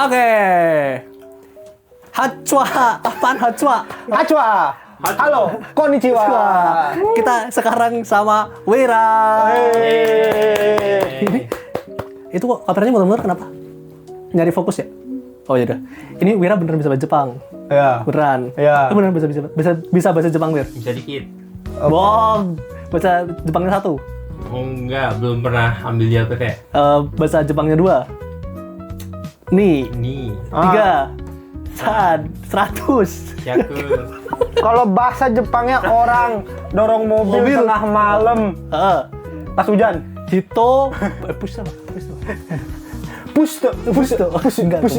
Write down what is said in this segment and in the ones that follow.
Oke. Hachwa, apaan Hachwa? Hachwa. Halo, konnichiwa. Kita sekarang sama Wira. Ini itu kok kameranya muter-muter kenapa? Nyari fokus ya? Oh ya udah. Ini Wira beneran bisa bahasa Jepang. Ya. Beneran. Ya. Lu beneran bisa bahasa Jepang, Wir? Bisa dikit. Bohong. Bahasa Jepangnya 1. Oh, enggak, belum pernah ambil JLPT. Bahasa Jepangnya 2. Nih. Ini 3. San. 100. Yaku. Kalau bahasa Jepangnya orang dorong mobil tengah malam pas hujan. Hito. Push. Enggak, push.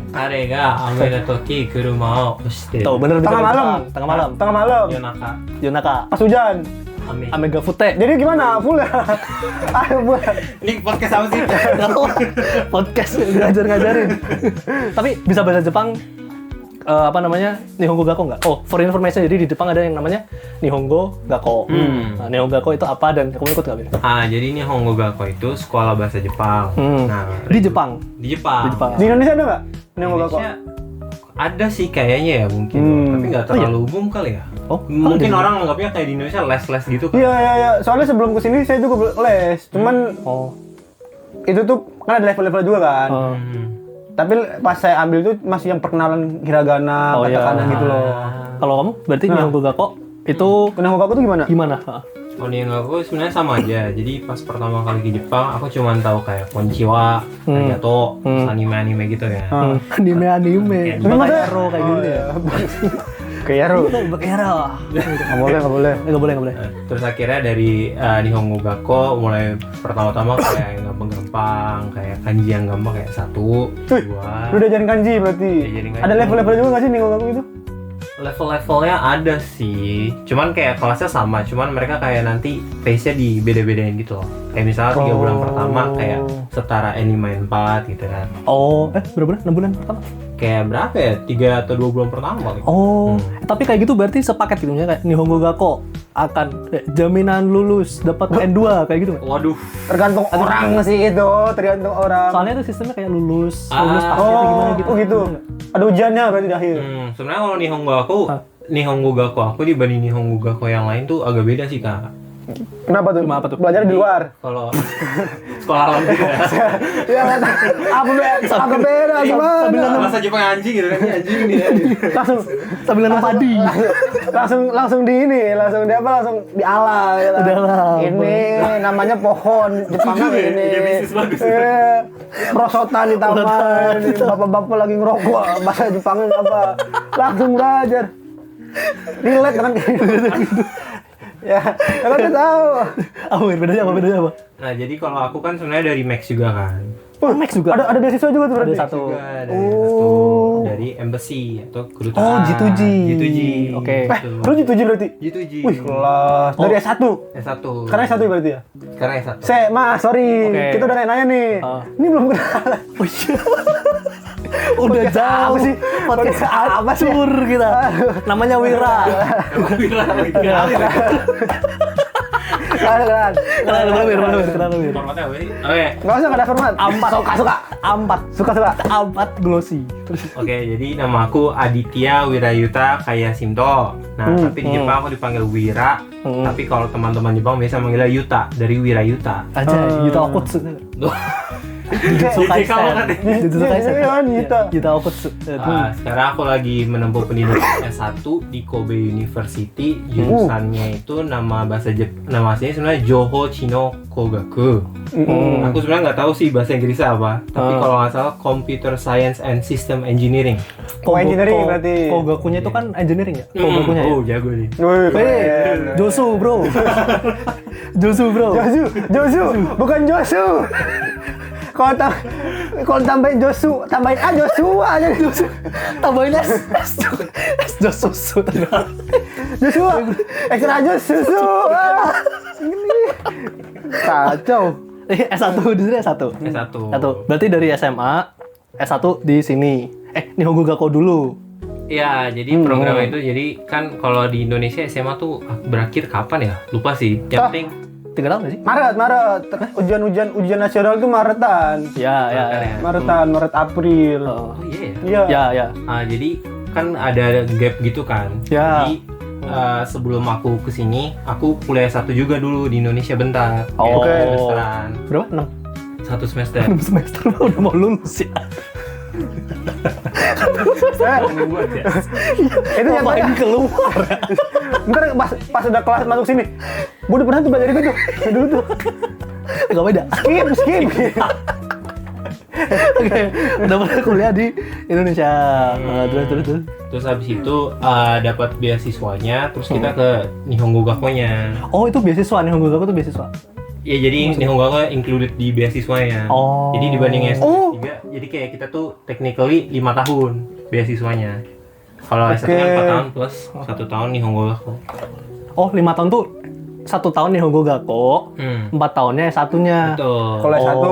彼が雨の時車を押してる。 Tuh, bener bisa Tengah bahasa malam. Jepang. Tengah malam. Tengah malam. Yonaka. Yonaka. Pas hujan. Ame. Amega Fute. Jadi gimana? Full ya? Ayo full. Ini podcast apa sih? Podcast ngajarin. Tapi bisa bahasa Jepang apa namanya? Nihongo Gakko nggak? Oh, for information, jadi di Jepang ada yang namanya Nihongo Gakko. Nah, Nihongo Gakko itu apa dan kamu ikut nggak, Bir? Jadi ini Nihongo Gakko itu sekolah bahasa Jepang. Nah, Di Jepang. di Jepang. Di Jepang. Di Indonesia ada nggak? Nihongo Gakko. Indonesia ada sih kayaknya ya mungkin, tapi nggak terlalu umum kali ya. Oh, Mungkin orang anggapnya kayak di Indonesia les-les gitu kan. Iya. Soalnya sebelum kesini saya juga les. Cuman itu tuh kan ada level-level juga kan. Tapi pas saya ambil tuh masih yang perkenalan hiragana, katakana gitu loh. Kalau kamu berarti Nihongo Gakko itu Nihongo Gakko tuh gimana? gimana? Oh, Nihongo sebenarnya sama aja. Jadi pas pertama kali ke Jepang, aku cuma tahu kayak konnichiwa, arigato, anime gitu ya. Anime. Kayak Bakayaro kayak gitu ya. Kayak Bakayaro. Nggak boleh. Enggak boleh. Terus akhirnya dari Nihongo Gakko mulai pertama-tama kayak yang gampang-gampang, kayak kanji yang gampang kayak 1, 2. Lu udah ajarin kanji berarti. Ajarin kanji. Ada level-level juga nggak sih Nihongo Gakko itu? Level-levelnya ada sih, cuman kayak kelasnya sama, cuman mereka kayak nanti pace-nya dibeda-bedain gitu loh. Kayak misalnya 3 bulan pertama kayak setara anime 4 gitu kan. Oh, berapa bulan? 6 bulan pertama? Kayak berapa ya? 3 atau 2 bulan pertama kali. Oh, tapi kayak gitu berarti sepaket gitu ya, kayak Nihongo Gakko akan jaminan lulus dapat N2 kayak gitu nggak? Waduh. Tergantung orang sih itu, tergantung orang. Soalnya itu sistemnya kayak lulus pasti atau gimana gitu. Oh gitu. Ada ujiannya berarti di akhir. Sebenarnya kalau Nihongo Gakko aku dibanding Nihongo Gakko yang lain tuh agak beda sih, Kak. Kenapa tuh? Kenapa tuh? Belajar di luar. Kalau sekolah alam gitu ya. Ya agak beda gimana? Masa Jepang anjing gitu kan, ini anjing nih. Langsung Sambil nanam padi. langsung di alam gitu. Di alam. Ini namanya pohon Jepangan ini. Ide bisnis bagus. Prosotan di taman. Ini bapak-bapak lagi ngerokok. Bahasa Jepangnya apa? Langsung belajar. Relate kan gitu. Ya, kan udah tahu. Bedanya apa? Nah, jadi kalau aku kan sebenarnya dari Max juga kan. Oh, Max juga. Ada beasiswa juga tuh berarti. Ada satu. Juga dari dari embassy atau kedutaan. Oh, G2G. G2G. Oke. Lu G2G berarti? G2G. Wih, kelas. Dari S1. S1. Karena S1 berarti ya? Karena S1. Sorry. Oke. Kita udah nanya nih. Ini belum kenalan. Oh iya. Udah Podcast jauh apa sih? Podcast Podcast apa sih? acur kita. Namanya Wira. Wira lagi. Kenalan. Kenapa Wir? Formatnya apa sih? Oke. Nggak usah, nggak ada format. Ampat. Suka. Ampat. Suka. Ampat glossy. Terus Oke, jadi nama aku Aditya Wirayuta Kayasimto. Nah, tapi di Jepang aku dipanggil Wira. Tapi kalau teman-teman Jepang biasa manggilnya Yuta, dari Wirayuta. aja Yuta Okutsu. Jujutsu JJK banget Kaisen. ya. Jujutsu Kaisen. Yuta Okutsu. Sekarang aku lagi menempuh pendidikan S1 di Kobe University. Jurusannya itu nama aslinya sebenarnya Joho Chino Kogaku. Aku sebenarnya nggak tahu sih bahasa Inggrisnya apa. Tapi kalau nggak salah Computer Science and System Engineering. Engineering berarti. Kogakunya itu kan engineering ya? Kogakunya ya? Oh, jago nih. Wih, keren. Josu bro. Josu Bukan Josu. Kalau tambahin Josu, tambahin Joshua aja. Tambahin S Josu. Joshua, ekstra Josu. Kacau. S1 di sini S1. S1. Berarti dari SMA S1 di sini. Nihongo Gakko dulu. Iya, jadi program itu jadi kan kalau di Indonesia SMA tuh berakhir kapan ya? Lupa sih. Yang penting 3 tahun nggak sih? Maret. Ujian nasional itu Maretan. Ya. Maret April. Oh. Oh iya ya. Iya. Ya. Jadi kan ada gap gitu kan. Ya. Jadi sebelum aku kesini, aku kuliah S1 juga dulu di Indonesia bentar. Oh. Oke. Semesteran. Berapa? 1 semester. 6 semester udah mau lulus ya. Buat ya. Itu yang Ngapain keluar? ntar pas udah kelas masuk sini. Gue udah pernah tuh belajar itu tuh. Dulu tuh. Gak beda. Skip. Oke, udah pernah kuliah di Indonesia. Terus. Terus habis itu dapat beasiswanya, terus kita ke Nihongo Gakko-nya. Oh, itu beasiswa nih, Nihongo Gakko tuh beasiswa. Ya jadi Nihongo Gakko included di beasiswanya. Oh. Jadi dibanding S3, jadi kayak kita tuh technically 5 tahun beasiswanya. Kalau S1 kan 4 tahun plus 1 tahun Nihongo Gakko. Oh, 5 tahun tuh 1 tahun Nihongo Gakko, 4 tahunnya S1-nya. Betul. Kalau S1.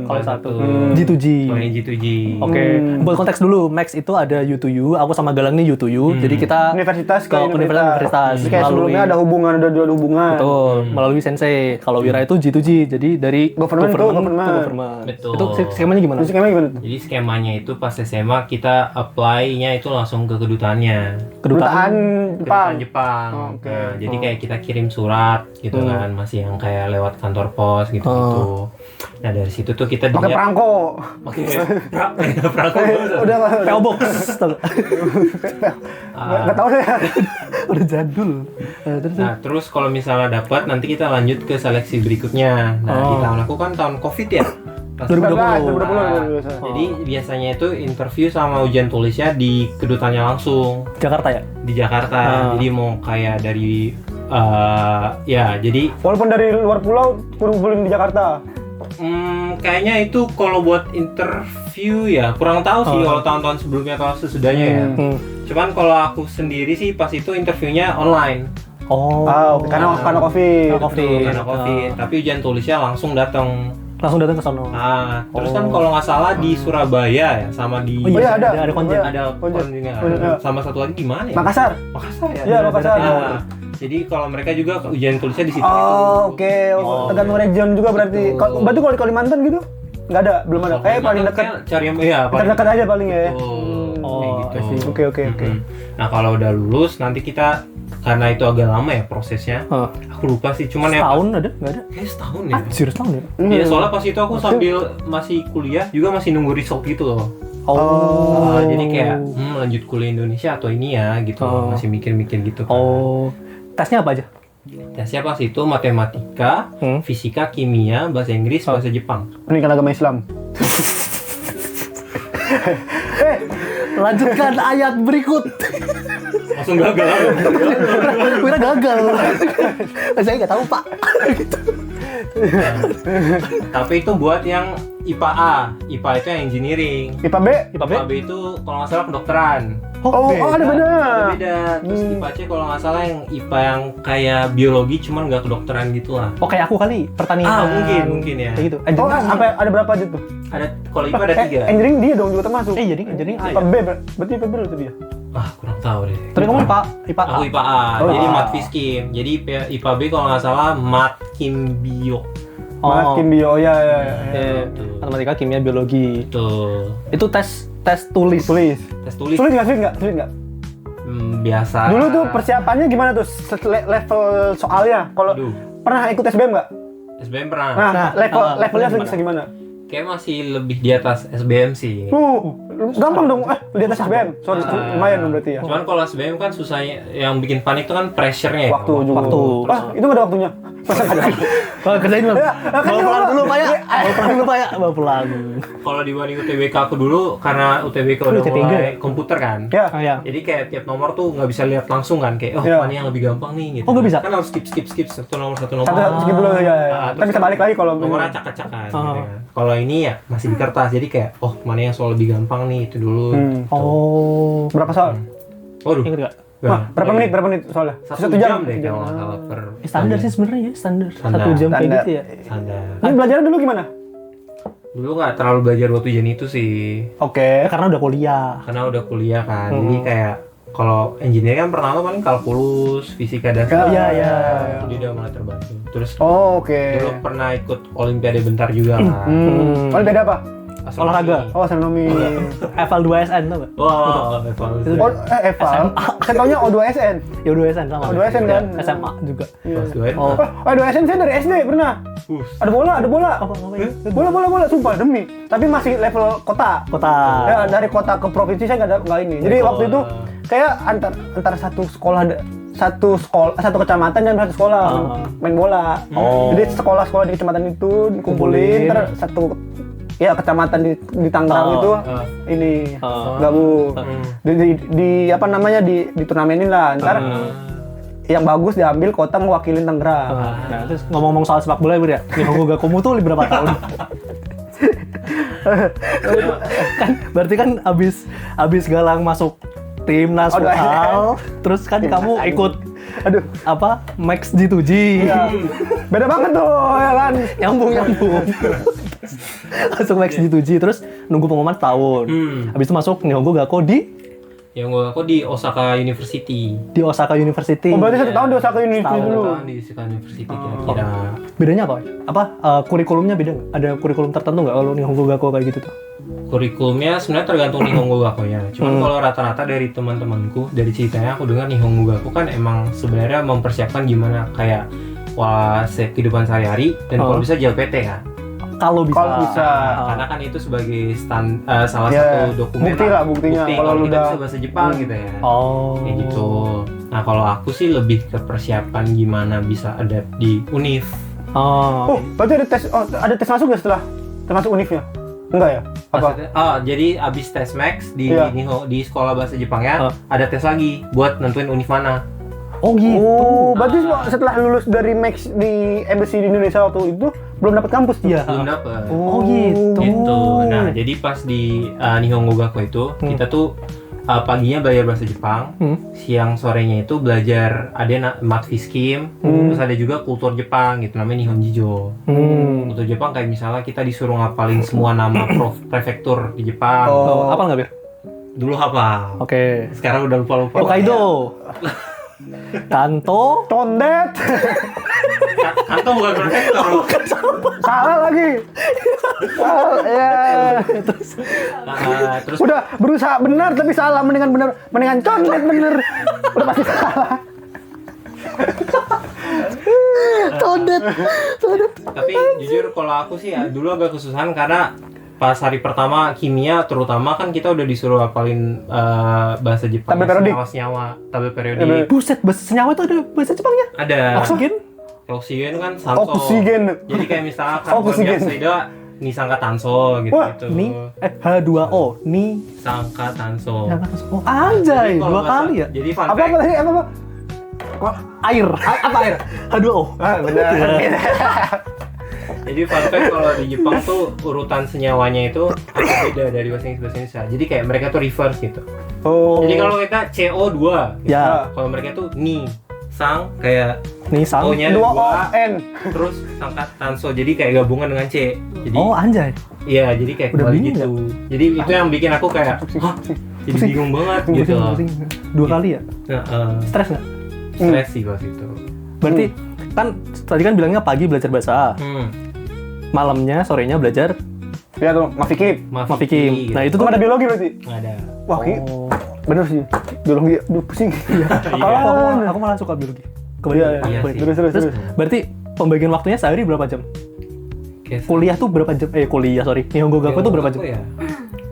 Kalau Kalau satu satu. G2G. Kalau yang G2G. Oke, buat konteks dulu, Max itu ada U2U, aku sama Galang nih U2U, jadi kita Universitas ke universitas Terus kayak sebelumnya ada hubungan, ada dua hubungan. betul, melalui sensei. Kalau Wira itu G2G, jadi dari Government to government. Betul. Itu skemanya gimana? Terus skemanya gimana tuh? Jadi skemanya itu pas SMA kita apply-nya itu langsung ke kedutaannya. Kedutaan Kedutaan Jepang. Jepang. Oh, oke. Nah, jadi kayak kita kirim surat gitu kan, masih yang kayak lewat kantor pos gitu-gitu. Nah, dari situ tuh kita Pakai dilihat perangko. perangko. Udah PO Box. Tau nggak? nggak tahu saya. Udah jadul. Terus Nah, terus kalau misalnya dapat nanti kita lanjut ke seleksi berikutnya. Nah, di tahun aku kan tahun Covid ya. Pas 2020. 2020. Jadi biasanya itu interview sama ujian tulisnya di kedutaannya langsung Jakarta ya? di Jakarta. Jadi mau kayak dari ya jadi Walaupun dari luar pulau, kumpulin di Jakarta. kayaknya itu kalau buat interview ya kurang tahu sih kalau tahun-tahun sebelumnya atau sesudahnya ya. Cuman kalau aku sendiri sih pas itu interviewnya online. Oh. Oke. Karena COVID. Karena COVID. Tapi ujian tulisnya langsung datang. Langsung datang ke sono. Nah, terus kan kalau nggak salah di Surabaya ya, sama di Oh iya, ada. ada konjen. ada Konjen. juga. Konjen. Sama satu lagi di mana ya? Makassar. Makassar ya. Iya, Makassar. Nah, jadi kalau mereka juga ujian tulisnya di situ. Oh, oke. Tergantung region juga berarti. Berarti kalau di Kalimantan gitu? Nggak ada, belum ada. Kayak paling dekat. Cari yang iya, paling Terdekat aja paling ya. kayak gitu. Oke. Nah, kalau udah lulus nanti kita karena itu agak lama ya prosesnya. Aku lupa sih, cuman ya Setahun ada? Nggak ada? kayak setahun ya. Anjir, setahun ya? Iya, soalnya pas itu aku sambil masih kuliah juga masih nunggu result gitu loh. Jadi kayak lanjut kuliah Indonesia atau ini ya gitu. Masih mikir-mikir gitu kan. Tesnya apa aja? Tesnya pas itu matematika, fisika, kimia, bahasa Inggris, bahasa Jepang. Pendidikan agama Islam. Lanjutkan ayat berikut. Langsung gagal. Wira gagal. Saya nggak tahu, Pak. Tapi itu buat yang IPA A. IPA itu yang engineering. IPA B? IPA B? IPA B itu kalau nggak salah kedokteran. Oh, ada beda. Ada beda. Terus IPA C kalau nggak salah yang IPA yang kayak biologi cuman nggak kedokteran gitu lah. Oh, kayak aku kali, pertanian. Mungkin ya. Kayak gitu. Oh, sampai ada berapa aja tuh? Ada kalau IPA ada 3. Engineering dia dong juga termasuk. Jadi A IPA ya? B, berarti IPA B itu dia. Kurang tahu deh. Tapi kamu IPA A. Aku IPA A, Oh, jadi IPA A. mat fiskim. Jadi IPA B kalau nggak salah mat kim bio. Makin bio, ya. Matematika, kimia, biologi. Tuh. Itu tes tulis. Tulis. Tes tulis Sulit nggak? biasa. Dulu tuh persiapannya gimana tuh? Level soalnya? Kalau Aduh. pernah ikut SBM nggak? SBM pernah. Nah, levelnya segimana? Kayak masih lebih di atas SBM sih. Gampang dong. Di atas SBM. Sorry, lumayan dong berarti ya. Cuman kalau SBM kan susahnya, yang bikin panik tuh kan pressure-nya. Waktu juga. Itu nggak ada waktunya. Masa nggak ada? Kalau kerjain belum? Bawa pulang dulu, Pak ya. Bawa pulang dulu, Pak ya. Bawa pulang. Kalau dibanding UTBK aku dulu, karena UTBK udah UTBK mulai ya? komputer kan. Ya. Ya. Jadi kayak tiap nomor tuh nggak bisa lihat langsung kan, kayak Iya. mana yang lebih gampang nih gitu. Oh, nggak bisa? Kan harus skip satu nomor. Satu skip dulu ya. Terus Tapi bisa balik lagi kalau nomornya acak-acakan gitu kan. Kalau ini ya masih di kertas, jadi kayak mana yang soal lebih gampang nih itu dulu. Oh. Berapa soal? Waduh. Ingat nggak? Berapa menit soalnya? 1 jam deh kalau nggak salah per Standar sih sebenarnya ya, standar. Standar. 1 jam kayak Standar. gitu ya. standar. Ini belajarnya dulu gimana? Dulu nggak terlalu belajar waktu ujian itu sih, Oke. Karena udah kuliah. karena udah kuliah kan. Jadi kayak kalau engineering kan pertama paling kalkulus, fisika dasar. Iya. Jadi udah mulai terbantu. Terus Oh, oke. dulu pernah ikut olimpiade bentar juga kan. Oh, beda apa? Astronomi. Olahraga. Oh, astronomi. Eval 2SN tau nggak? Wah, evaluasi. Oh, eval. Saya taunya O2SN. Ya 2SN sama. O2SN kan? Ya, SMA juga. Pas gue. Oh. Oh, O2SN saya dari SD pernah. Ada bola. Bola, sumpah demi. Tapi masih level kota. Kota. Ya, dari kota ke provinsi saya nggak ini. Jadi waktu itu kayak antara satu kecamatan dan satu sekolah main bola. Jadi sekolah-sekolah di kecamatan itu dikumpulin, terus satu kecamatan di Tangerang itu ini gabung. Di apa namanya di turnamenin lah. Ntar yang bagus diambil kota mewakilin Tangerang. Nah, terus ngomong-ngomong soal sepak bola ya, Nihongo Gakumu tuh berapa tahun? Kan berarti kan abis Galang masuk tim nasional, terus kan kamu ikut apa Max G2G. Iya. Beda banget tuh ya kan. Nyambung. Masuk Max G2G terus nunggu pengumuman tahun. Habis itu masuk Nihongo Gakko di Osaka University. di Osaka University. Oh, berarti 1 tahun di Osaka University dulu. Tahun di Osaka University kira-kira. Bedanya apa? Kurikulumnya beda nggak? Ada kurikulum tertentu nggak kalau Nihongo Gakko kayak gitu tuh? Kurikulumnya sebenarnya tergantung Nihongo Gakko ya. Cuman kalau rata-rata dari teman-temanku, dari ceritanya aku dengar Nihongo Gakko kan emang sebenarnya mempersiapkan gimana kayak kehidupan sehari-hari dan kalau bisa JLPT kan. Kalau bisa. Karena kan itu sebagai salah satu dokumen buktinya kalau lu kita udah bisa bahasa Jepang gitu ya. Kayak gitu. Nah, kalau aku sih lebih ke persiapan gimana bisa ada di UNIF. Oh, berarti ada tes masuk nggak setelah termasuk UNIF ya? Enggak ya? Apa? Jadi abis tes Max di sekolah bahasa Jepangnya ada tes lagi buat nentuin UNIF mana. Oh gitu. Oh, berarti setelah lulus dari Max di embassy di Indonesia waktu itu belum dapat kampus tuh? Iya. Belum dapat. Oh gitu. Gitu. Nah, jadi pas di Nihongo Gakko itu kita tuh paginya belajar bahasa Jepang, siang sorenya itu belajar mat fiskim, terus ada juga kultur Jepang gitu namanya Nihonjijo. Kultur Jepang kayak misalnya kita disuruh ngapalin semua nama prefektur di Jepang. Oh, hafal nggak Bir? Dulu hafal. Oke. Sekarang udah lupa-lupa. Hokkaido. Kanto. Tondet. Kanto bukan prefektur. Salah lagi. Ya. Terus Udah berusaha benar tapi salah, mendingan condet bener. Udah pasti salah. Condet. tapi jujur kalau aku sih ya dulu agak kesusahan karena pas hari pertama kimia terutama kan kita udah disuruh hafalin bahasa Jepang senyawa tabel periodik. Buset, bahasa senyawa itu ada bahasa Jepangnya? Ada. Oksigen kan sanso. Oksigen. Jadi kayak misalnya karbon dioksida nisangka tanso gitu. H2O, sangka tanso. Oh, anjay, 2 kali ya? Jadi fun Apa fact. tadi? Apa? Air. Apa air? H2O. Benar. Jadi fun fact kalau di Jepang tuh urutan senyawanya itu agak beda dari bahasa Indonesia. Jadi kayak mereka tuh reverse gitu. Oh. Jadi kalau kita CO2 gitu. Ya. Kalau mereka tuh sang kayak Sang. O-nya 2ON. terus sangka tanso. Jadi kayak gabungan dengan C. Jadi Anjay. iya, jadi kayak Udah kembali bingung gitu. Jadi itu yang bikin aku kayak jadi bingung banget gitu. Pusing. 2 kali ya? Stres nggak? Stres sih pas itu. Berarti kan tadi kan bilangnya pagi belajar bahasa, malamnya sorenya belajar Ya tuh, Mafikim. Mafikim. Nah itu tuh Ada biologi berarti? nggak ada. Wah, bener sih. Biologi, aduh pusing. aku malah suka biologi. Iya sih. Terus. Berarti pembagian waktunya sehari berapa jam? Kuliah tuh berapa jam? Nihongo Gakko tuh berapa jam? Ya?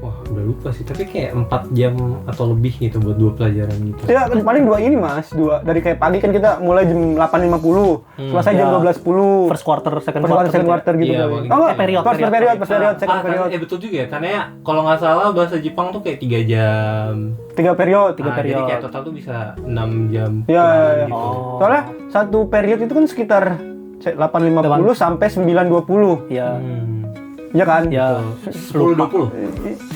Wah, udah lupa sih. Tapi kayak 4 jam atau lebih gitu buat 2 pelajaran gitu. Ya, paling 2 ini Mas, 2. Dari kayak pagi kan kita mulai jam 8.50, selesai jam 12.10. First quarter, second Second quarter gitu. Iya, Period, second period. Betul juga ya. Karena ya kalau nggak salah bahasa Jepang tuh kayak 3 jam. 3 period. Jadi kayak total tuh bisa 6 jam. Ya. Gitu. Soalnya satu period itu kan sekitar 8.50 sampai 9.20. Iya. Iya kan? Ya. 10-20.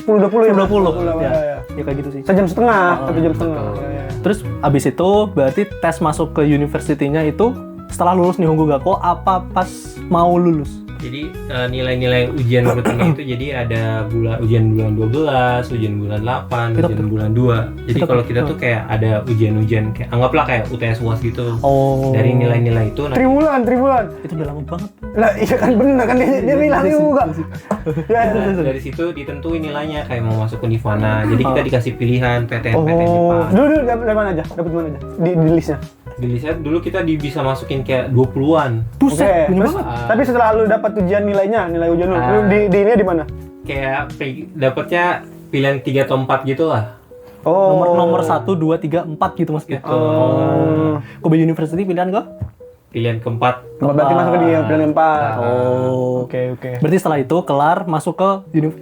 10.20 ya. 10. Ya. Ya kayak gitu sih. 1 jam setengah, 1 jam setengah. Ya. Terus abis itu berarti tes masuk ke university-nya itu setelah lulus Nihongo Gakko apa pas mau lulus? Jadi nilai-nilai ujian rutinnya itu jadi ada ujian bulan 12, ujian bulan 8, Kita ujian bulan 2. Jadi kalau kita tuh kayak ada ujian-ujian kayak anggaplah kayak UTS UAS gitu. Oh. Dari nilai-nilai itu Triwulan. Itu udah lama banget. Lah iya kan bener kan dia bilang juga. Ya. dari situ ditentuin nilainya kayak mau masuk univ mana. Jadi kita dikasih pilihan PTN Oh. Jepang. Dulu dari mana aja? Dapat mana aja? Di listnya. Di listnya dulu kita bisa masukin kayak 20-an. Buset, Oke, banyak terus, banget. tapi setelah lu dapat ujian nilai ujian lu, Ah. lu di ini di mana? Kayak dapatnya pilihan 3 atau 4 gitu lah. Oh. Nomor 1, 2, 3, 4 gitu maksudnya. Gitu. Oh. Kobe University pilihan ke? Pilihan keempat. Berarti masuk ke dia pilihan 4. Oh. Oke. Berarti setelah itu kelar masuk ke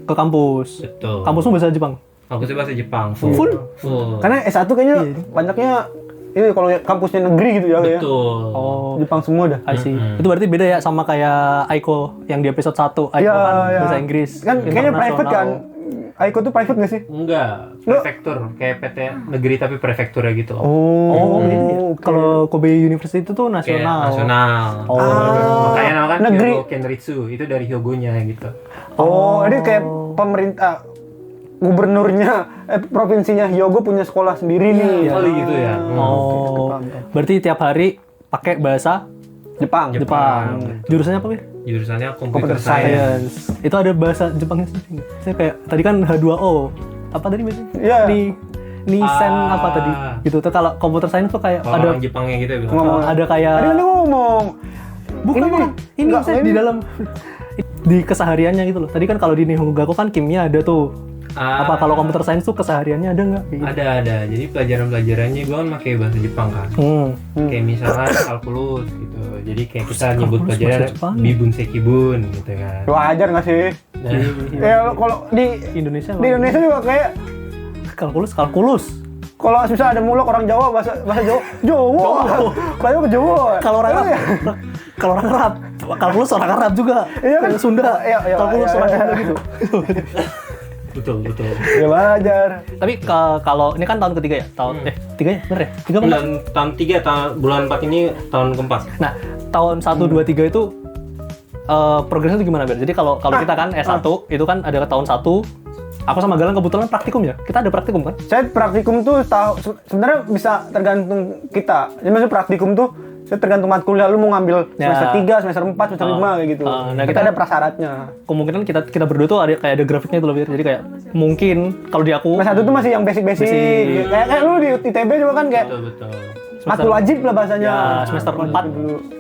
kampus. Betul. Kampusmu bahasa Jepang. Aku sih bahasa Jepang. Full? Full. Karena S1 kayaknya banyaknya ini kalau kampusnya negeri gitu ya. Betul. Oh, Jepang semua dah. I see. Itu berarti beda ya sama kayak Aiko yang di episode 1. Aiko Iya, kan iya. bahasa Inggris. Kan kayaknya private kan. internasional. Aiko tuh private nggak sih? Enggak, prefektur kayak PT negeri tapi prefekturnya gitu. Oh, beda ya? oke. Kalau Kobe University itu tuh Kayak nasional. nasional. Oh. Makanya nama kan Negeri. Hyogo Kenritsu itu dari Hyogonya gitu. Oh, ini kayak pemerintah gubernurnya provinsinya Hyogo punya sekolah sendiri nih. Oh gitu ya. Oh. paham. Berarti tiap hari pakai bahasa Jepang. Jepang. Jurusannya apa, Wir? Jurusannya Computer computer science. Science. Itu ada bahasa Jepangnya sendiri nggak? Saya kayak tadi kan H2O. Apa tadi biasanya? Iya. Nisen Ah. apa tadi? Gitu tuh kalau computer science tuh kayak Kalau ada orang Jepangnya gitu ya bilang. Ngomong. ada kayak Tadi kan dia ngomong. bukan Ini bukan. Ini enggak, saya ini. di dalam di kesehariannya gitu loh. Tadi kan kalau di Nihongo Gakko kan kimia ada tuh. Ah. Apa kalau computer science tuh kesehariannya ada nggak? Kayak gitu. Ada. Jadi pelajaran-pelajarannya gue kan pakai bahasa Jepang kan. Kayak misalnya kalkulus gitu. Jadi kayak kita nyebut Kalkulus pelajaran bahasa Jepang. bibun sekibun gitu kan. Wajar nggak sih? Nah, Ya kalau di Indonesia Indonesia juga kayak kalkulus. kalau misalnya ada mulok orang Jawa bahasa Jawa. Bahasa Jawa. Kalau orang Arab, Iya. kalau orang Arab, kalkulus orang Arab juga. Iya kan? Kayak Sunda, Iya, iya, kalkulus iya, orang iya. Sunda gitu. betul. Ya wajar. Tapi kalau ini kan tahun ketiga ya, tiga ya, bener ya? Tiga apa? Bulan tahun 3 bulan 4 ini tahun keempat. Nah, tahun 1, 2, 3 itu progresnya itu gimana, Ber? Jadi kalau kita kan S1 itu kan ada ke tahun 1. Aku sama Galang kebetulan praktikum ya. Kita ada praktikum kan? Saya praktikum tuh sebenarnya bisa tergantung kita. Jadi maksudnya praktikum tuh saya tergantung matkulnya lu mau ngambil Ya. semester 3, semester 4, semester 5 kayak gitu. Nah, kita ada prasyaratnya. Kemungkinan kita berdua tuh ada grafiknya itu loh, Bir. Jadi kayak mungkin kalau di aku Semester 1 tuh masih yang basic-basic. Basic. Kayak lu di ITB juga kan kayak Betul. matkul wajib lah bahasanya. ya, semester 4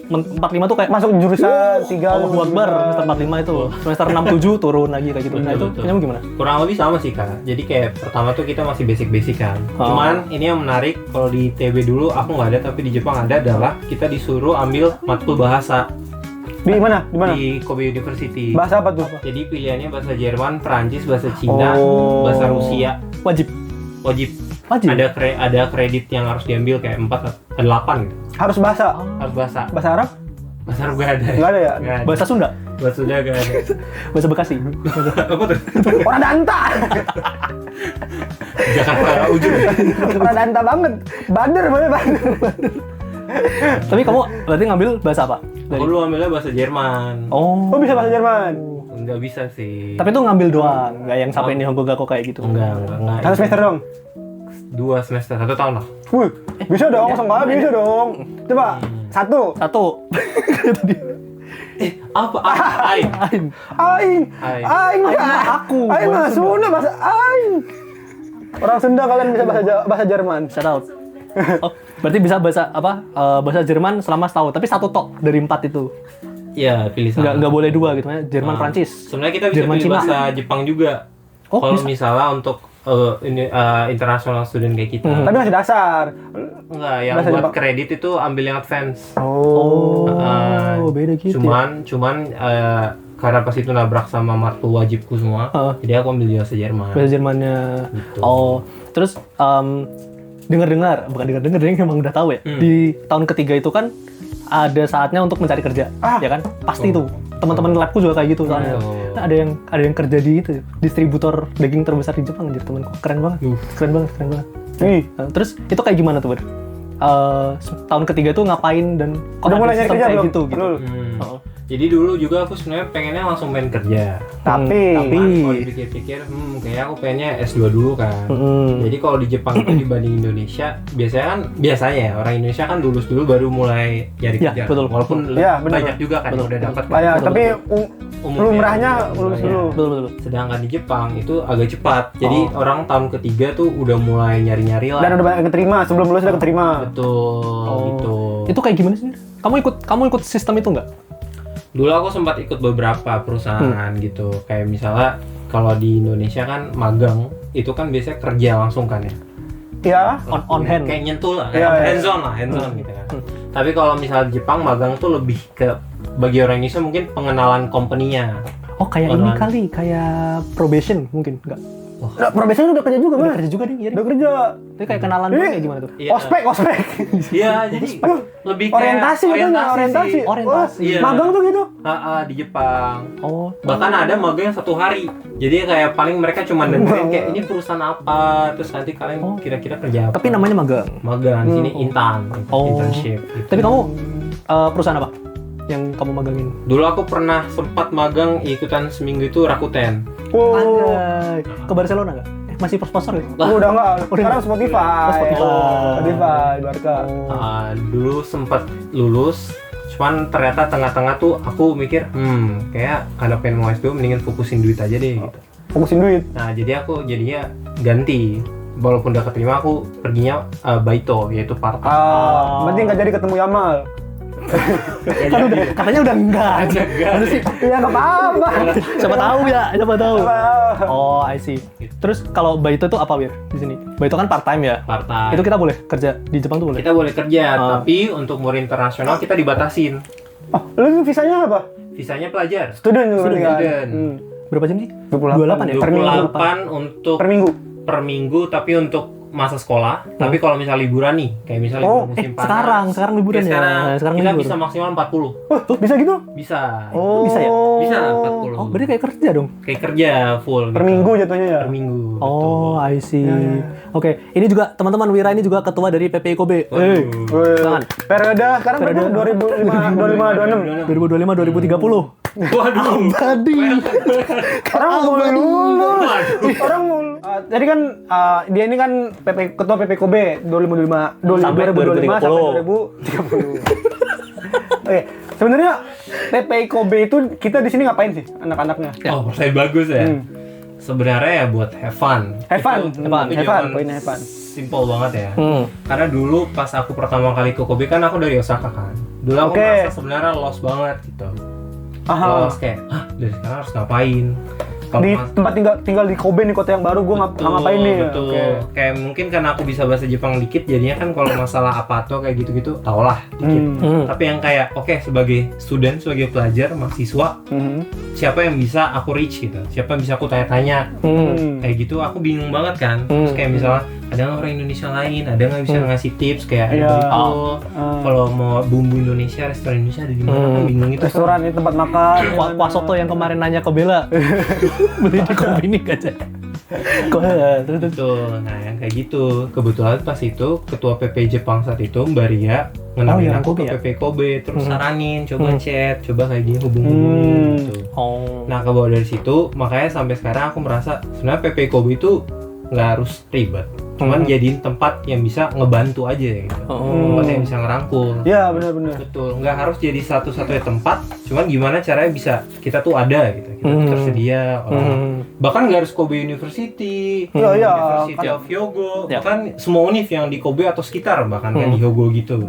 45 tuh kayak Masuk jurusan 3 Allahu Akbar, semester 45 itu. Semester 6, 7 turun lagi kayak gitu. Nah, itu Betul. punya gimana? Kurang lebih sama sih Kak. Jadi kayak pertama tuh kita masih basic kan. Cuman ini yang menarik kalau di TB dulu aku nggak ada tapi di Jepang ada adalah kita disuruh ambil matkul bahasa Di mana? Di mana? di Kobe University. Bahasa apa tuh? Jadi pilihannya bahasa Jerman, Perancis, bahasa Cina, Oh. bahasa Rusia. Wajib. Wajib. Wajib. Ada kredit yang harus diambil kayak 4 atau 8 gitu. Harus bahasa. Harus bahasa. Bahasa Arab? Bahasa Arab gak ada. Nggak ada ya? Nggak ada. Bahasa Sunda, Bahasa Sunda gak ada. bahasa Bekasi. Apa tuh? Orang Danta. Jakarta ujung. Orang Danta banget. Bander banget bander. Tapi kamu berarti ngambil bahasa apa? Aku dulu ambilnya bahasa Jerman. Oh. Oh bisa bahasa Jerman. Nggak bisa sih. Tapi itu ngambil doang, nggak yang sampai Nihongo Gakko kayak gitu. enggak. Satu semester dong. 2 semester, 1 tahun lah. Wih, bisa dong, sama bisa dong. Coba, satu. Satu. Apa? Aing. Ain. Aing. Aing. Aing. aku. Aing mah Sunda bahasa Aing. Orang Sunda kalian bisa bahasa Jerman. Shout out. Oh, berarti bisa bahasa apa? Bahasa Jerman selama setahun, tapi satu tok dari 4 itu. Iya, pilih satu. Nggak boleh 2 gitu ya. Jerman, Nah, Prancis. Sebenarnya kita bisa Jerman, pilih Cina. bahasa Jepang juga. Oh, kalau bisa. misalnya untuk international student kayak kita. Tapi masih dasar. Enggak, yang Bahasa buat Jepang. kredit itu ambil yang advance. Oh, Eh, beda gitu. Cuman karena pas itu nabrak sama matkul wajibku semua, jadi aku ambil bahasa Jerman. Bahasa Jermannya. Gitu. Oh, terus dengar-dengar, bukan dengar-dengar, dia emang udah tahu ya. Di tahun ketiga itu kan ada saatnya untuk mencari kerja, ya kan? Pasti tuh. Teman-teman labku juga kayak gitu soalnya. Nah, ada yang kerja di itu, distributor daging terbesar di Jepang anjir temanku. Keren banget. Keren banget. Nih, Nah, terus itu kayak gimana tuh, Ber? Tahun ketiga tuh ngapain dan kok udah ada mulai nyari sistem kerja kayak belum? gitu. Belum. Oh. Jadi dulu juga aku sebenarnya pengennya langsung pengen kerja. Tapi Kalau dipikir-pikir, kayak aku pengennya S2 dulu kan. Jadi kalau di Jepang itu dibanding Indonesia, biasanya ya orang Indonesia kan lulus dulu baru mulai nyari Ya, kerja. betul. Walaupun Ya, benar. banyak juga kan yang udah dapat. banyak, tapi Umumnya lumrahnya lulus umumnya. dulu. Betul. Sedangkan di Jepang itu agak cepat. Jadi orang tahun ketiga tuh udah mulai nyari-nyari lah. Dan udah banyak yang keterima, sebelum lulus udah keterima. Betul, gitu. Itu kayak gimana sih? Kamu ikut sistem itu nggak? Dulu aku sempat ikut beberapa perusahaan gitu. Kayak misalnya kalau di Indonesia kan magang itu kan biasanya kerja langsung kan ya. Iya. On hand. Kayak nyentuh lah, Iya, iya. hands on gitu kan. Tapi kalau misalnya Jepang magang tuh lebih ke bagi orang Indonesia mungkin pengenalan company-nya. Oh kayak ini kali, kayak probation mungkin nggak? Nah, probation udah kerja juga, Udah Mas. kerja juga nih, iya. Udah kerja. Tapi kayak kenalan dulu kayak gimana tuh? Iya. Ospek. Iya, jadi lebih kayak Orientasi katanya, orientasi. sih. Orientasi. Iya. Magang tuh gitu. Di Jepang. Oh, Bahkan ada magang 1 hari. Jadi kayak paling mereka cuma dengerin kayak ini perusahaan apa, terus nanti kalian kira-kira kerja apa. tapi namanya magang. magang di sini internship. Gitu. Tapi kamu perusahaan apa yang kamu magangin? Dulu aku pernah sempat magang ikutan seminggu itu Rakuten. Oh. Anjay. Ke Barcelona nggak? Masih sponsor ya? Udah enggak. Sekarang Spotify. Spotify, Barca. Dulu sempat lulus, cuman ternyata tengah-tengah tuh aku mikir, kayak karena pengen mau S2 mendingan fokusin duit aja deh gitu. Fokusin duit. Nah, jadi aku jadinya ganti. Walaupun udah keterima aku perginya Baito, yaitu part time. Berarti nggak jadi ketemu Yamal. Katanya udah enggak. Iya nggak apa-apa. Siapa tahu ya, siapa tahu. Oh, I see. Terus kalau Baito itu apa, Wir? Di sini. Baito kan part time ya? Part time. Itu kita boleh kerja di Jepang tuh boleh? Kita boleh kerja, tapi untuk murid internasional kita dibatasin. Oh, lu visanya apa? Visanya pelajar. Student juga berarti kan? Student. Berapa jam sih? 28 ya? 28 untuk per minggu. tapi untuk masa sekolah. Tapi kalau misalnya liburan nih, kayak misalnya libur musim panas. Sekarang liburan ya? Sekarang kita libur. bisa maksimal 40. Bisa gitu? Bisa. Oh. Bisa ya? Bisa 40. Oh, berarti kayak kerja dong? Kayak kerja full. Per gitu. minggu jatuhnya ya? Per minggu. Oh, I see. Ya. Oke, ini juga teman-teman Wira ini juga ketua dari PPI Kobe. Jangan. Periode sekarang berapa? 2025, 2026. 2025 2030. Waduh. Tadi. Orang mau lulus. Orang mau. Jadi kan dia ini kan ketua PP Kobe 2025 Sampai 2025 sampai 2030. Oke, sebenarnya PPI Kobe itu kita di sini ngapain sih anak-anaknya? Oh, saya bagus ya. Sebenarnya ya buat have fun. Have fun, poinnya have fun. Simple banget ya. Karena dulu pas aku pertama kali ke Kobe kan aku dari Osaka kan. Dulu aku merasa sebenarnya lost banget gitu. Lost kayak, dari sekarang harus ngapain? Di tempat tinggal di Kobe nih, kota yang baru, gue ngapain nih? Betul. Kayak mungkin karena aku bisa bahasa Jepang dikit, jadinya kan kalau masalah apato kayak gitu-gitu tau lah dikit. Tapi yang kayak sebagai student, sebagai pelajar, mahasiswa, siapa yang bisa aku reach gitu, siapa yang bisa aku tanya-tanya, kayak gitu aku bingung banget kan. Terus kayak misalnya ada nggak orang Indonesia lain, ada nggak bisa ngasih tips kayak kalau mau bumbu Indonesia, restoran Indonesia ada di mana, kan bingung itu. Restoran ini tempat makan. Kuah soto yang kemarin nanya ke Bella. Beli di Kobe ini aja. Terus. Betul. Nah, yang kayak gitu. Kebetulan pas itu ketua PP Jepang saat itu Mbak Ria ngenalin aku ke PP Kobe, terus saranin, coba chat, coba kayak gini hubung-hubungin gitu. Nah, kebawa dari situ, makanya sampai sekarang aku merasa sebenarnya PP Kobe itu nggak harus ribet. Cuman jadiin tempat yang bisa ngebantu aja gitu. Tempat yang bisa ngerangkul. Iya, benar-benar. Betul, nggak harus jadi satu-satunya tempat. Cuman gimana caranya bisa kita tuh ada gitu. Kita tuh tersedia. Bahkan nggak harus Kobe University, University of Hyogo, bahkan semua univ yang di Kobe atau sekitar, bahkan kan di Hyogo gitu.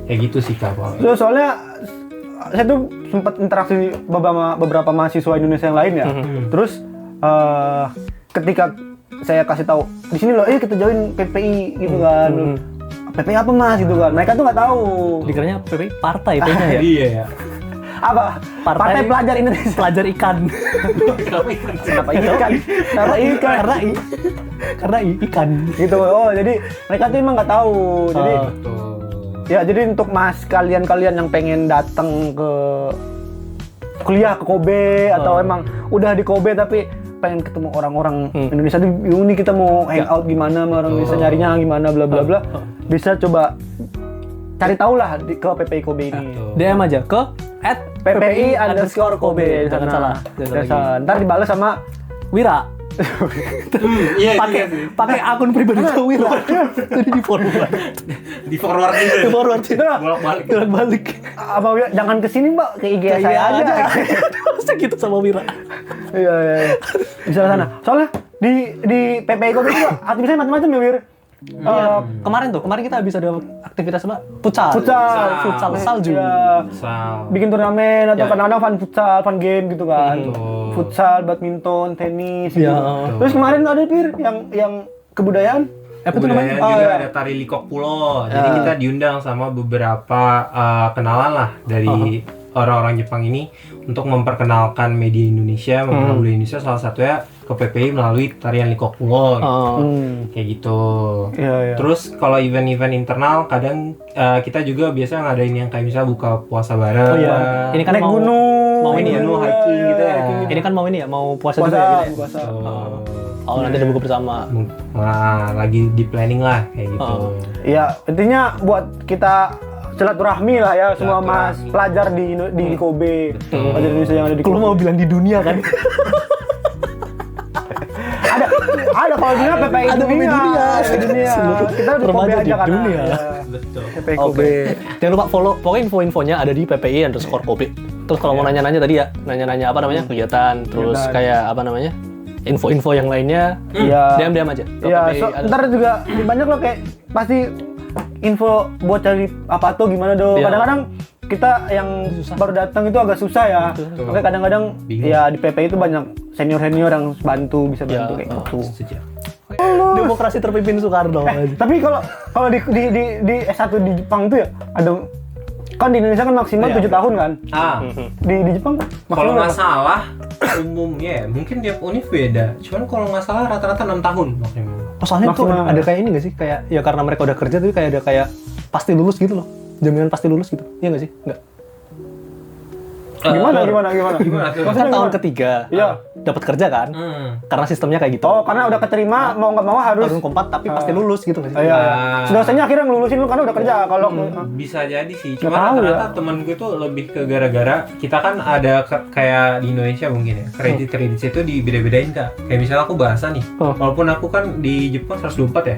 Kayak gitu sih Kak. Soalnya saya tuh sempat interaksi beberapa mahasiswa Indonesia yang lain ya. Terus ketika saya kasih tahu di sini loh, kita join PPI gitu kan. PPI apa Mas gitu kan. Mereka tuh nggak tahu. Dikiranya PPI partai P-nya ya. Iya ya. Apa? Partai Pelajar Indonesia. Pelajar ikan. Kenapa ikan? Kenapa ikan? Karena ikan. Gitu. Oh, jadi mereka tuh emang nggak tahu. Jadi ya, jadi untuk kalian yang pengen datang ke kuliah ke Kobe atau emang udah di Kobe tapi pengen ketemu orang-orang Indonesia tuh bingung nih kita mau hangout gimana sama orang Indonesia, nyarinya gimana bla bla bla, bisa coba cari tahu lah ke PPI Kobe ini. DM aja ke PPI_Kobe. Jangan salah. Ntar dibalas sama Wira. Iya, Pakai akun pribadi Wira. Jadi di forward. di forward gitu. Di forward sih. Bolak-balik. apa Wira, jangan kesini mbak, ke IG saya aja. Masa gitu sama Wira. Iya. Bisa ke sana. Soalnya di PPI Kobe itu aktivitasnya macam-macam ya, Wir. Kemarin kita habis ada aktivitas apa? Futsal salju. Iya. Bikin turnamen atau Ya. kadang-kadang fun game gitu kan. Futsal, badminton, tenis gitu. Terus kemarin ada Bir yang kebudayaan. Apa itu namanya? Juga ada tari likok pulo. Jadi kita diundang sama beberapa kenalan lah dari orang-orang Jepang ini untuk memperkenalkan media Indonesia, memperkenalkan budaya Indonesia, salah satunya ke PPI melalui tarian likok pulo. Kayak gitu. Iya. Terus kalau event-event internal kadang kita juga biasa ngadain yang kayak misalnya buka puasa bareng. Oh iya. Ini kan Naik mau gunung. ini ya, Gunung, hiking gitu ya. Ini kan mau ini ya, mau puasa juga ya. Gitu ya? Puasa. Oh, nanti ada buka bersama. Nah, lagi di planning lah kayak gitu. Iya, intinya buat kita silaturahmi lah ya semua mas pelajar di Kobe. Pelajar Indonesia yang ada di Kalau Kobe. mau bilang di dunia kan. Ada kalau dunia PPI Ada dunia. PPI dunia. Seluruh kita di Kobe Remaja aja di kan. dunia. Betul. PPI Oke. Kobe. Jangan lupa follow, pokoknya info-infonya ada di PPI_Kobe. Terus kalau mau nanya-nanya tadi ya, nanya-nanya apa namanya kegiatan, terus Kegiatan. kayak apa namanya info-info yang lainnya, Iya. diam-diam aja. Ke Iya, PPI ada. ntar juga banyak loh kayak pasti info buat cari apa tuh gimana dong. Iya. Kadang-kadang kita yang baru datang itu agak susah ya. Makanya kadang-kadang Bingung. ya di PPI itu banyak senior-senior yang bisa bantu Iya. kayak gitu. Setuju. Demokrasi terpimpin Soekarno. Tapi kalau di S1 di Jepang tuh ya ada kan di Indonesia kan maksimal Iya. 7 tahun kan. Di Jepang Kalau maksimal nggak berapa? salah umumnya ya, mungkin tiap univ beda. Cuman kalau nggak salah rata-rata 6 tahun maksimal. Oh, soalnya tuh Maksimal. ada kayak ini nggak sih? Kayak ya karena mereka udah kerja tuh kayak ada kayak pasti lulus gitu loh. Jaminan pasti lulus gitu. Iya nggak sih? Nggak. Gimana? Gimana tuh? Kan tahun ketiga. Iya. Dapat kerja kan? Karena sistemnya kayak gitu. Oh, karena udah keterima mau nggak mau harus. Tahun keempat tapi pasti lulus gitu nggak sih? Iya. Ah. Dosennya akhirnya ngelulusin lu karena udah kerja. Kalau Bisa jadi sih. Nggak Cuma tahu rata-rata ya. temen gue tuh lebih ke gara-gara kita kan ada kayak di Indonesia mungkin ya. Kredit itu dibeda-bedain Kak. Kayak misalnya aku bahasa nih. Walaupun aku kan di Jepang 124 ya.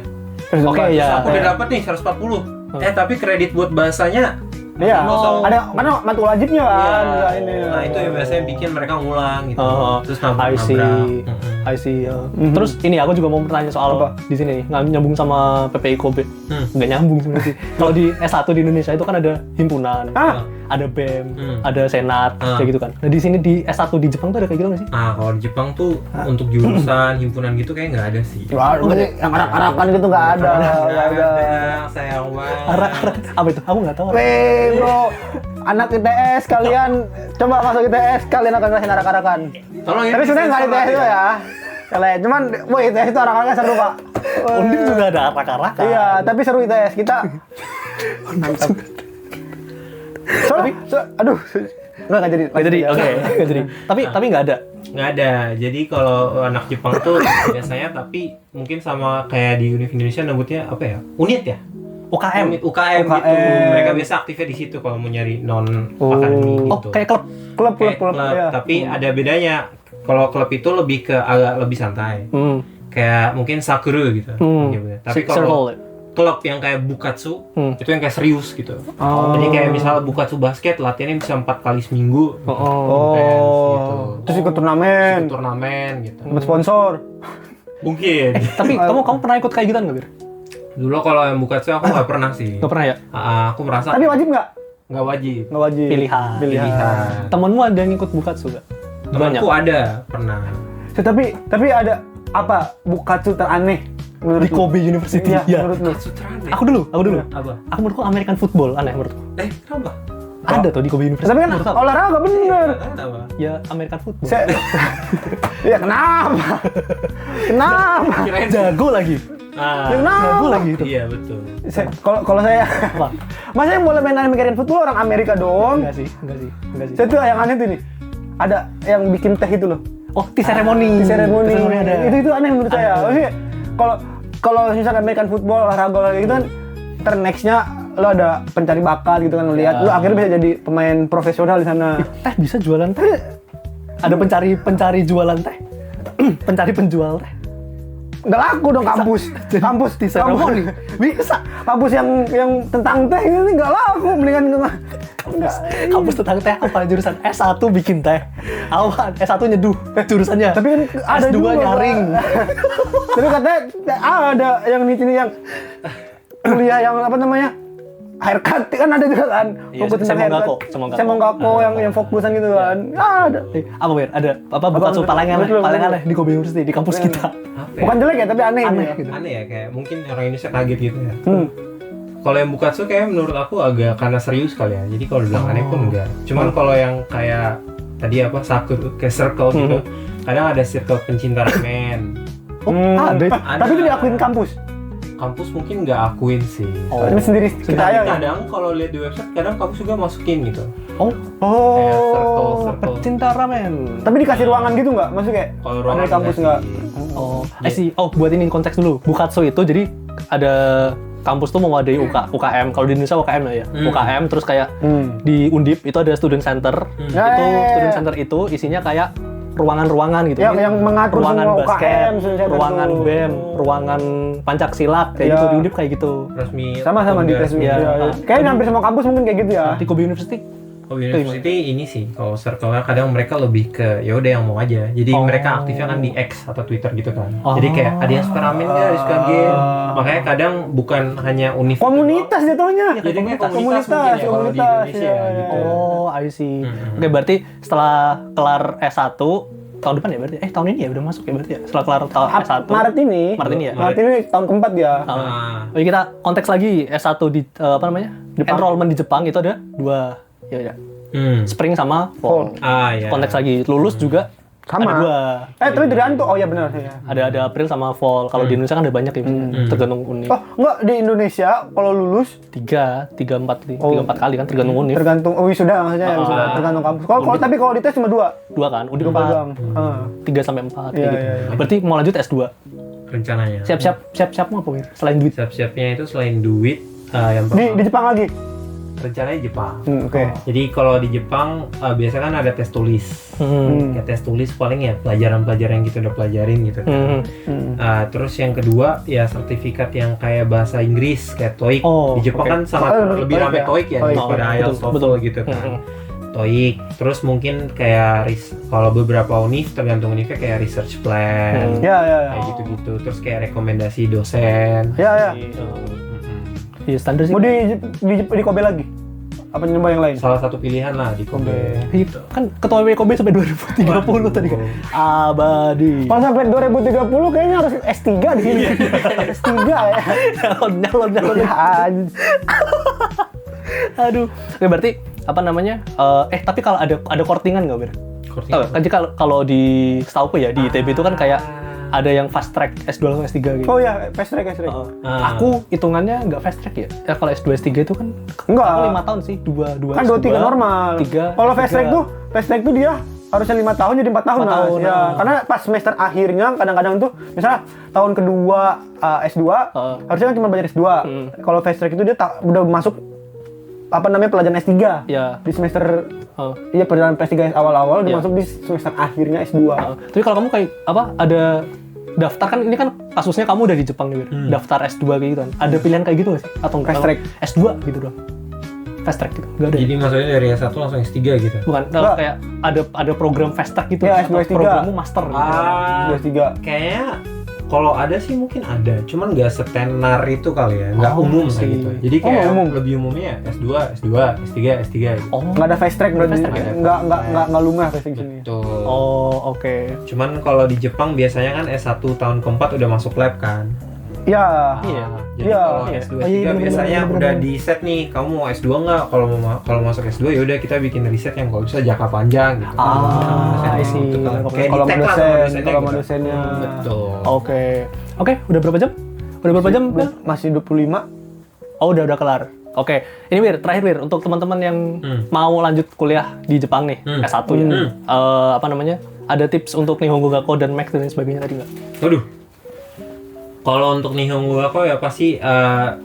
Oke, Terus ya. aku udah dapet nih 140. Tapi kredit buat bahasanya iya, kosong. ada karena matkul wajibnya kan. Iya. Ya, ini. Nah itu yang biasanya bikin mereka ngulang gitu. Terus I see. nabrak-nabrak. I see. Terus ini aku juga mau bertanya soal di sini nih, nggak nyambung sama PPI Kobe. Nggak nyambung sebenarnya sih. Kalau di S1 di Indonesia itu kan ada himpunan, ada BEM, ada senat, kayak gitu kan. Nah di sini di S1 di Jepang tuh ada kayak gitu nggak sih? Nah kalau di Jepang tuh untuk jurusan himpunan gitu kayak nggak ada sih. Wah, yang arak-arakan gitu nggak ada. Nggak ada. Sayang banget. Arak-arak apa itu? Aku nggak tahu. Weh, bro, anak ITS kalian coba masuk ITS kalian akan ngerasain arak-arakan. Tolong ya. Tapi sebenarnya nggak ITS itu ya. Kalian cuman, boy ITS itu arak-arakan seru pak. Undip juga ada arak-arakan. Iya, tapi seru ITS kita. Soalnya, aduh, nggak jadi. Nggak jadi, oke, nggak jadi. Tapi nggak ada. Nggak ada. Jadi kalau anak Jepang tuh biasanya tapi mungkin sama kayak di Univ Indonesia nyebutnya apa ya? Unit ya? UKM. UKM gitu. Mereka biasa aktifnya di situ kalau mau nyari non akademik Oh, gitu. kayak klub. Kayak klub. Ya. Tapi ada bedanya. Kalau klub itu lebih ke agak lebih santai. Kayak mungkin sakura gitu. nyebutnya. Tapi Circle. kalau klub yang kayak bukatsu itu yang kayak serius gitu. Oh. Jadi kayak misalnya bukatsu basket latihannya bisa 4 kali seminggu. Oh, gitu. terus ikut turnamen, Ikut turnamen gitu. dapat sponsor. Mungkin. Tapi kamu pernah ikut kayak gituan nggak, Bir? Dulu kalau yang bukatsu aku nggak pernah sih. Nggak pernah ya? Aku merasa Tapi wajib nggak? nggak wajib. Nggak wajib. Pilihan. Pilihan. Temenmu ada yang ikut Bukatsu nggak? Banyak. Temanku ada pernah. Tapi ada apa bukatsu teraneh menurut Di Kobe University. Iya, Iya. menurut lu. Sutrane. Aku dulu. Apa? Aku menurutku American football aneh menurutku. Kenapa? Ada tuh di Kobe University. Tapi kan Menurut aku. olahraga bener. Kenapa? Ya American football. Ya kenapa? Kenapa? Kirain Jago lagi. Jago lagi itu. Iya betul. Kalau saya, Apa? masa yang boleh main American football orang Amerika dong? Enggak sih. Saya tuh yang aneh tuh nih. Ada yang bikin teh itu loh. Oh, tea ceremony. Seremoni. Tea ceremony ada. Itu aneh menurut saya. Maksudnya kalau misalkan American football olahraga gitu kan, nextnya lu ada pencari bakat gitu kan ngelihat, lu akhirnya bisa jadi pemain profesional di sana. Teh bisa jualan teh. Ada pencari jualan teh. Pencari penjual teh. Nggak laku dong kampus di seremoni. Bisa. Kampus yang tentang teh ini nggak laku, mendingan Kampus tentang teh apa jurusan S1 bikin teh. Awan, S1 nyeduh jurusannya. Tapi kan ada S2 juga, nyaring. Tapi katanya ada yang di sini yang kuliah yang apa namanya? Haircut kan ada juga kan. Iya, Fokus tentang haircut. Semonggako yang fokusan gitu kan. Ada. Apa Bir? Ada apa bukan so paling aneh di Kobe University di kampus kita. Bukan jelek ya, tapi aneh Gitu. Aneh ya, kayak mungkin orang Indonesia kaget gitu ya. Kalau yang Bukatsu kayak menurut aku agak karena serius kali ya. Jadi kalau dibilang aneh pun enggak. Cuman kalau yang kayak tadi apa kayak circle gitu. Kadang ada circle pencinta ramen. Ada itu. Tapi itu diakuin kampus. Kampus mungkin nggak akuin sih. Ini sendiri kita Tapi aja. kadang kalau lihat di website kadang kampus juga masukin gitu. Kayak circle. Pecinta ramen. Tapi dikasih ruangan gitu nggak? Maksudnya kayak Kalau ada ruangan di kampus nggak? Oh, I see. Oh, buat ini konteks dulu. Bukatsu itu jadi ada kampus tuh mewadahi UKM. Kalau di Indonesia UKM lah ya. UKM terus kayak di Undip itu ada student center. Itu student center itu isinya kayak ruangan-ruangan gitu. Yang mengatur ruangan semua basket, UKM, student center ruangan tuh. BEM, ruangan Pancaksilak kayak Iya. gitu di Undip kayak gitu. Resmi. Sama di tes Iya. Kayaknya hampir semua kampus mungkin kayak gitu ya. Di Kobe University Kobe University ini sih kalau circle-nya kadang mereka lebih ke ya udah yang mau aja. Jadi mereka aktifnya kan di X atau Twitter gitu kan. Jadi kayak ada yang suka ramen nggak, ada yang suka game. Makanya kadang bukan hanya univ. Komunitas jatuhnya. Jadi kayak komunitas mungkin ya kalau di Indonesia iya. gitu. Oh, I see. Oke, berarti setelah kelar S1 tahun depan ya berarti? Tahun ini ya udah masuk ya berarti ya? Setelah kelar S1 Maret ini ya? Maret ini tahun keempat ya. Oke, kita konteks lagi S1 di apa namanya? Enrollment di Jepang itu ada 2 ya udah. Spring sama fall. Iya. Konteks lagi lulus juga Sama. ada 2. Tapi tergantung. Oh ya benar ya. Ada April sama fall. Kalau di Indonesia kan ada banyak ya, tergantung univ. Oh, enggak di Indonesia kalau lulus 3, 4 kali kan tergantung univ. tergantung wisuda maksudnya wisuda, tergantung kampus. Tapi kalau di tes cuma 2. 2 kan, univ 4, doang. 3 sampai 4 kayak Iya, gitu. iya, iya. Berarti mau lanjut S2. Rencananya. Siap mau apa Wir? Selain duit. Siap-siapnya itu selain duit yang Di Jepang lagi. rencananya Jepang. Oke. Jadi kalau di Jepang biasanya kan ada tes tulis. Kayak tes tulis paling ya pelajaran-pelajaran yang kita udah pelajarin gitu kan. Terus yang kedua ya sertifikat yang kayak bahasa Inggris kayak TOEIC. Di Jepang kan sangat lebih TOEIC rame ya. TOEIC ya daripada IELTS, TOEFL gitu kan. TOEIC. Terus mungkin kayak kalau beberapa univ tergantung univnya kayak research plan. Ya. Kayak gitu-gitu. Terus kayak rekomendasi dosen. Ya. Iya standar sih. Mau di Kobe lagi? Apa nyoba yang lain? Salah satu pilihan lah di Kobe. Itu kan ketua Kobe sampai 2030 tadi kan. Abadi. Kalau sampai 2030 kayaknya harus S3 di sini. S3 ya. Nyalon. Aduh. Oke, berarti apa namanya? Tapi kalau ada kortingan nggak, Bir? Tahu kan kalau di setauku ya di ITB itu kan kayak ada yang fast track S2 langsung S3 gitu. Oh ya, fast track. Aku hitungannya nggak fast track ya. Ya kalau S2 S3 itu kan Enggak. aku 5 tahun sih, 2 Kan 2 3 normal. 3. Kalau fast track tuh dia harusnya 5 tahun jadi 4 tahun, 4 tahun, ya. Karena pas semester akhirnya kadang-kadang tuh misalnya tahun kedua S2 harusnya kan cuma belajar S2. Kalau fast track itu dia udah masuk apa namanya pelajaran S3. Ya. Di semester iya pelajaran S3 awal-awal dia masuk di semester akhirnya S2. Tapi kalau kamu kayak apa ada daftar kan ini kan kasusnya kamu udah di Jepang nih, daftar S2 kayak gitu kan. Ada pilihan kayak gitu nggak sih? Atau Fast track. S2 gitu dong. Fast track gitu. Enggak ada. Jadi maksudnya dari S1 langsung S3 gitu. Bukan, kayak ada program fast track gitu. Ya, S2, atau S3. programmu master gitu. S3. Kayaknya kalau ada sih mungkin ada, cuman nggak setenar itu kali ya, nggak umum kayak gitu. Jadi kayak lebih umumnya S2, S3 gitu. Nggak ada fast track berarti. Fast track ya? Nggak lumrah fast track di sini. Betul. Oh, oke. Cuman kalau di Jepang biasanya kan S1 tahun keempat udah masuk lab kan. Ya. Iya. Jadi kalau S2 S3 biasanya udah di set nih, kamu mau S2 nggak? Kalau masuk S2 ya udah kita bikin riset yang kalau bisa jangka panjang gitu. I see. Kayak Kalau di tag lah sama gitu. dosennya. Betul. Oke, udah berapa jam? Udah berapa jam? Bel? Masih 25. Oh, udah kelar. Oke, ini Wir, terakhir Wir, untuk teman-teman yang mau lanjut kuliah di Jepang nih, S1 ya. Apa namanya? Ada tips untuk Nihongo Gakko dan Max dan sebagainya tadi nggak? Waduh. Kalau untuk Nihongo Gakko ya pasti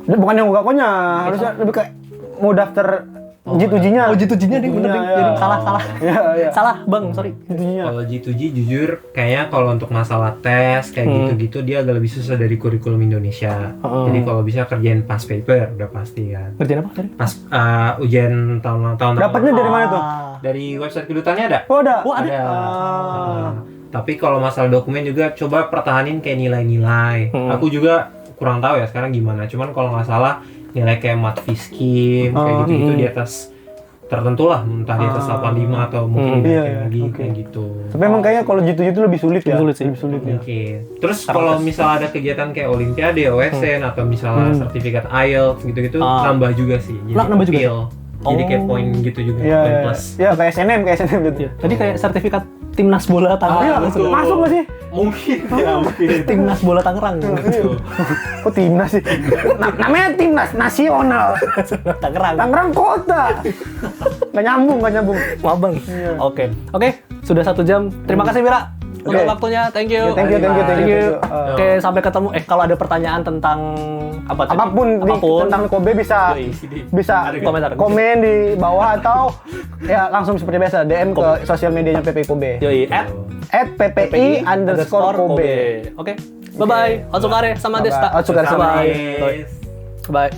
Bukan yang gakonya, harusnya lebih kayak mau daftar G2G-nya. Oh, G2G-nya ding, bener ding. Jadi salah. Iya. Salah, Bang, sorry. G2G-nya. kalau G2G jujur kayaknya kalau untuk masalah tes kayak gitu-gitu dia agak lebih susah dari kurikulum Indonesia. Jadi kalau bisa kerjain past paper udah pasti kan. Kerjaan apa tadi? Pas ujian tahun ulang tahun. Dapatnya dari mana tuh? Dari website kedutannya ada? Oh, ada. Oh, ada. Ada. Tapi kalau masalah dokumen juga coba pertahanin kayak nilai-nilai. Aku juga kurang tahu ya sekarang gimana. Cuman kalau nggak salah nilai kayak Matfish Scheme kayak gitu-gitu di atas tertentu lah, entah di atas 85 atau mungkin lagi kayak gitu. Tapi emang kayaknya kalau G2G itu lebih sulit ya. Sulit sih. Lebih sulit ya. Mungkin. Terus kalau misal ada kegiatan kayak Olimpiade, OSN atau misalnya sertifikat IELTS gitu-gitu nambah juga sih. Jadi Nambah juga appeal. Jadi kayak poin gitu juga, poin plus. Iya, kayak SNM gitu. Iya. Tadi kayak sertifikat timnas bola Tangerang. betul. Masuk nggak sih? Mungkin ya, mungkin. Timnas bola Tangerang. Kok timnas sih? Namanya timnas nasional. Tangerang. Tangerang kota. Nggak nyambung. Maaf Bang. Oke, sudah 1 jam. Terima kasih Mira untuk waktunya. Thank you. Thank you. Oke, sampai ketemu. Kalau ada pertanyaan tentang apa tadi? Apapun tentang Kobe bisa Komentar. komen di bawah atau ya langsung seperti biasa DM ke sosial medianya PP Kobe. Yoi, @ppi_Kobe. Oke. Bye bye. Otsukare sama desta. Otsukare sama Bye. Bye.